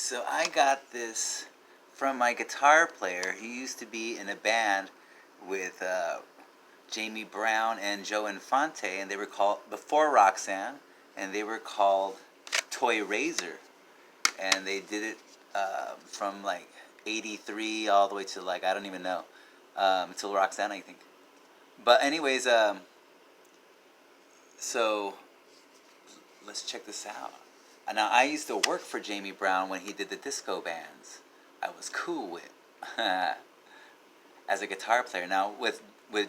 So I got this from my guitar player. He used to be in a band with Jamie Brown and Joe Infante, and they were called, before Roxanne, and they were called Toy Razor. And they did it from like 83 all the way to like, I don't even know, until Roxanne, I think. But anyways, so let's check this out. Now, I used to work for Jamie Brown when he did the disco bands. I was cool with as a guitar player. Now, with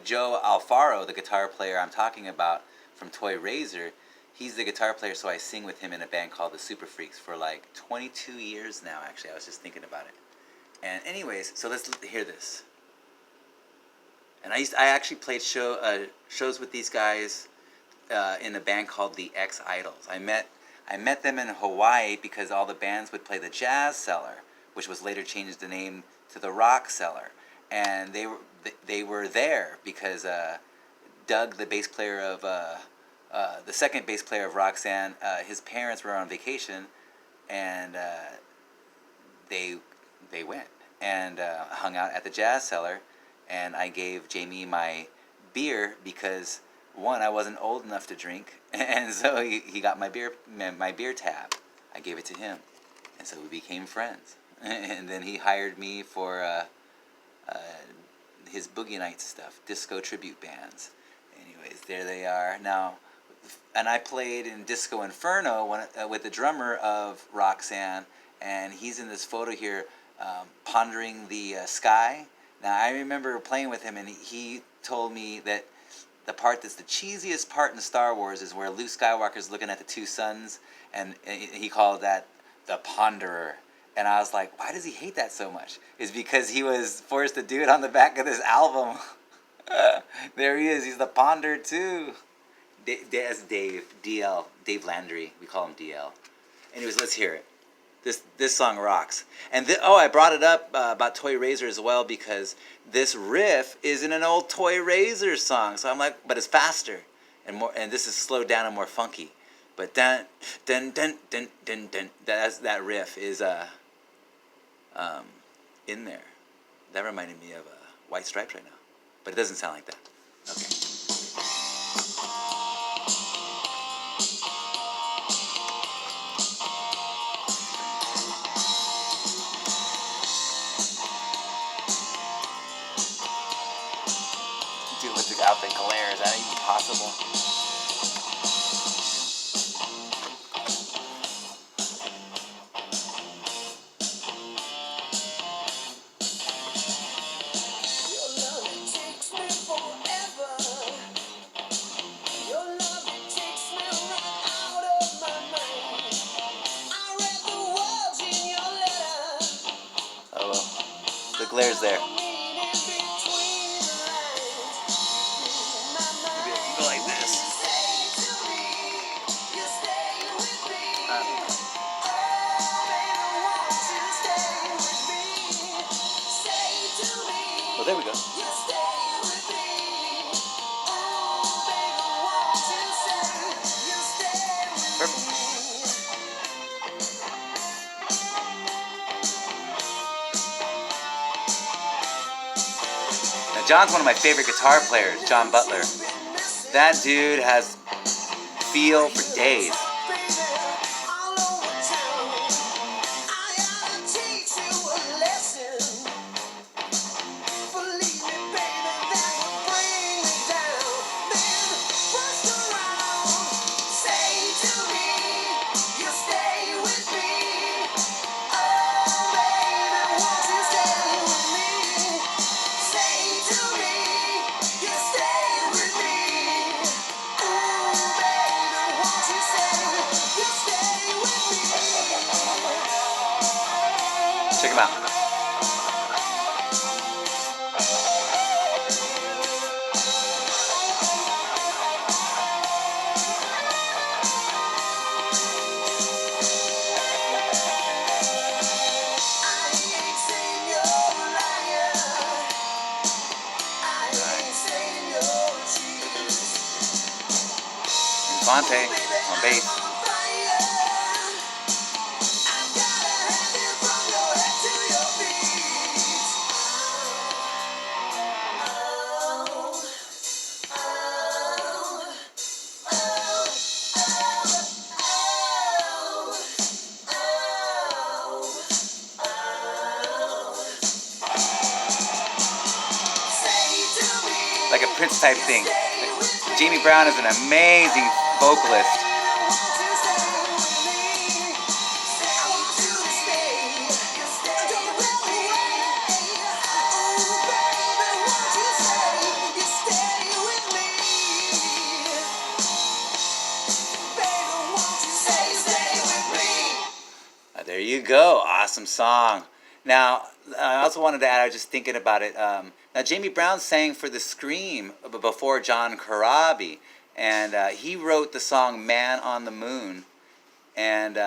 Joe Alfaro, the guitar player I'm talking about from Toy Razor, he's the guitar player, so I sing with him in a band called the Super Freaks for like 22 years now, actually. I was just thinking about it. And anyways, so let's hear this. And I actually played shows with these guys in a band called the X Idols. I met them in Hawaii because all the bands would play the Jazz Cellar, which was later changed the name to the Rock Cellar. And they were there because Doug, the bass player of the second bass player of Roxanne, his parents were on vacation, and they went and hung out at the Jazz Cellar, and I gave Jamie my beer because, one, I wasn't old enough to drink, and so he got my beer tab. I gave it to him, and so we became friends. And then he hired me for his Boogie Nights stuff, disco tribute bands. Anyways, there they are now. And I played in Disco Inferno with the drummer of Roxanne, and he's in this photo here, pondering the sky. Now, I remember playing with him, and he told me that the part that's the cheesiest part in Star Wars is where Luke Skywalker's looking at the two suns, and he called that the Ponderer. And I was like, why does he hate that so much? It's because he was forced to do it on the back of this album. There he is. He's the Ponder too. That's Dave. DL. Dave Landry. We call him DL. Anyways, let's hear it. This song rocks. And I brought it up about Toy Razor as well because this riff is in an old Toy Razor song. So I'm like, but it's faster and more, and this is slowed down and more funky. But dun dun dun dun dun dun. That riff is in there. That reminded me of White Stripes right now, but it doesn't sound like that. Okay. Out the glare, is that even possible? Your love, it takes me forever. Your love, it takes me right out of my mind. I read the words in your letter. Oh well, the glare's there. Well, there we go. Perfect. Now, John's one of my favorite guitar players, John Butler. That dude has feel for days. Check him out. Infante on bass. like a Prince type thing. Jamie Brown is an amazing vocalist. There you go. Awesome song. Now, I also wanted to add, I was just thinking about it. Now, Jamie Brown sang for The Scream before John Corabi, and he wrote the song Man on the Moon, and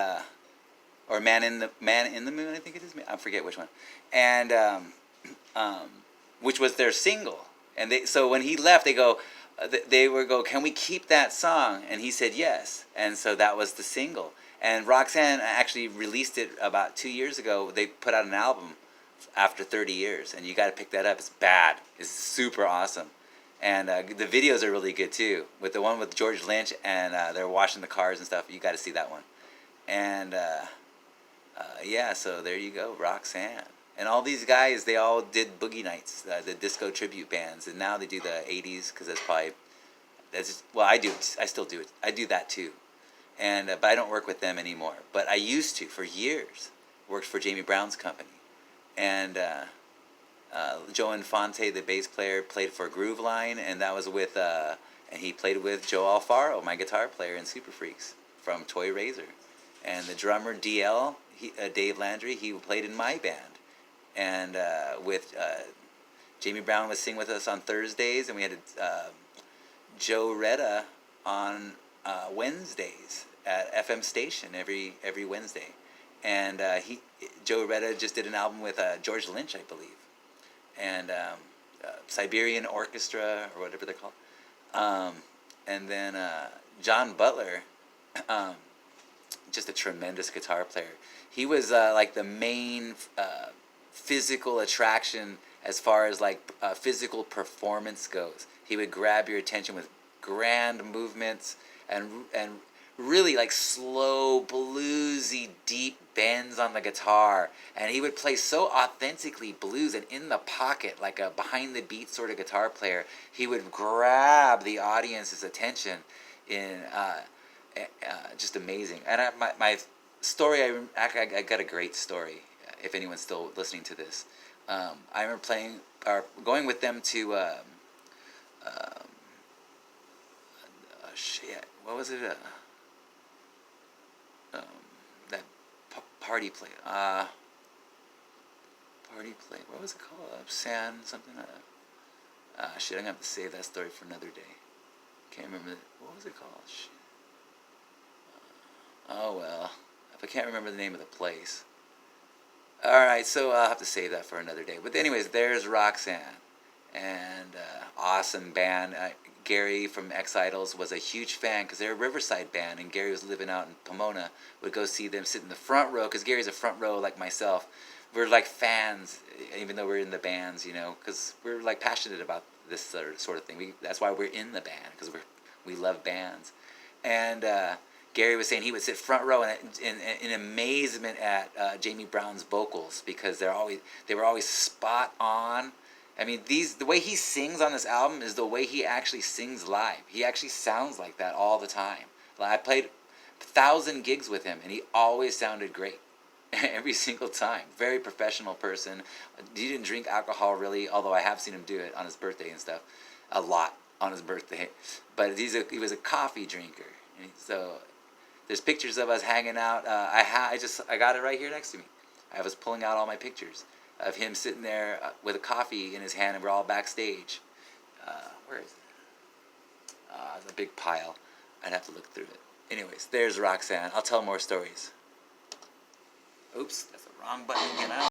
or Man in the Moon, I think it is. I forget which one. And which was their single. And so when he left, they were go, can we keep that song? And he said yes. And so that was the single. And Roxanne actually released it about 2 years ago. They put out an album after 30 years, and you got to pick that up. It's bad. It's super awesome. And the videos are really good too. With the one with George Lynch, and they're washing the cars and stuff. You got to see that one. And yeah, so there you go, Roxanne. And all these guys, they all did boogie nights, the disco tribute bands, and now they do the 80s because that's just, well, I do. I still do it. I do that too. And but I don't work with them anymore. But I used to for years. Worked for Jamie Brown's company, and Joe Infante, the bass player, played for Groove Line, and that was with and he played with Joe Alfaro, my guitar player in Super Freaks from Toy Razor, and the drummer DL, Dave Landry, he played in my band, and with Jamie Brown would sing with us on Thursdays, and we had Joe Retta on Wednesdays at FM station every Wednesday, and Joe Retta just did an album with George Lynch, I believe, and Siberian Orchestra or whatever they're called, and then John Butler, just a tremendous guitar player. He was like the main physical attraction as far as like physical performance goes. He would grab your attention with grand movements and really like slow, bluesy, deep bends on the guitar, and he would play so authentically blues and in the pocket, like a behind the beat sort of guitar player. He would grab the audience's attention in just amazing. And my story, I got a great story. If anyone's still listening to this, I remember going with them to shit. What was it? That party play. Party play. What was it called? Sand something. Shit. I'm gonna have to save that story for another day. Can't remember. What was it called? Shit. Oh well. If I can't remember the name of the place. All right. So I'll have to save that for another day. But anyways, there's Roxanne, and awesome band. Gary from X-Idols was a huge fan because they're a Riverside band, and Gary was living out in Pomona. Would go see them, sit in the front row because Gary's a front row like myself. We're like fans, even though we're in the bands, you know, because we're like passionate about this sort of thing. That's why we're in the band, because we love bands. And Gary was saying he would sit front row in amazement at Jamie Brown's vocals because they were always spot on. I mean, the way he sings on this album is the way he actually sings live. He actually sounds like that all the time. Like, I played 1,000 gigs with him, and he always sounded great. Every single time. Very professional person. He didn't drink alcohol, really, although I have seen him do it on his birthday and stuff. A lot on his birthday. But he was a coffee drinker. And so there's pictures of us hanging out. I got it right here next to me. I was pulling out all my pictures of him sitting there with a coffee in his hand, and we're all backstage. Where is it? It's a big pile. I'd have to look through it. Anyways, there's Roxanne. I'll tell more stories. Oops, that's the wrong button again.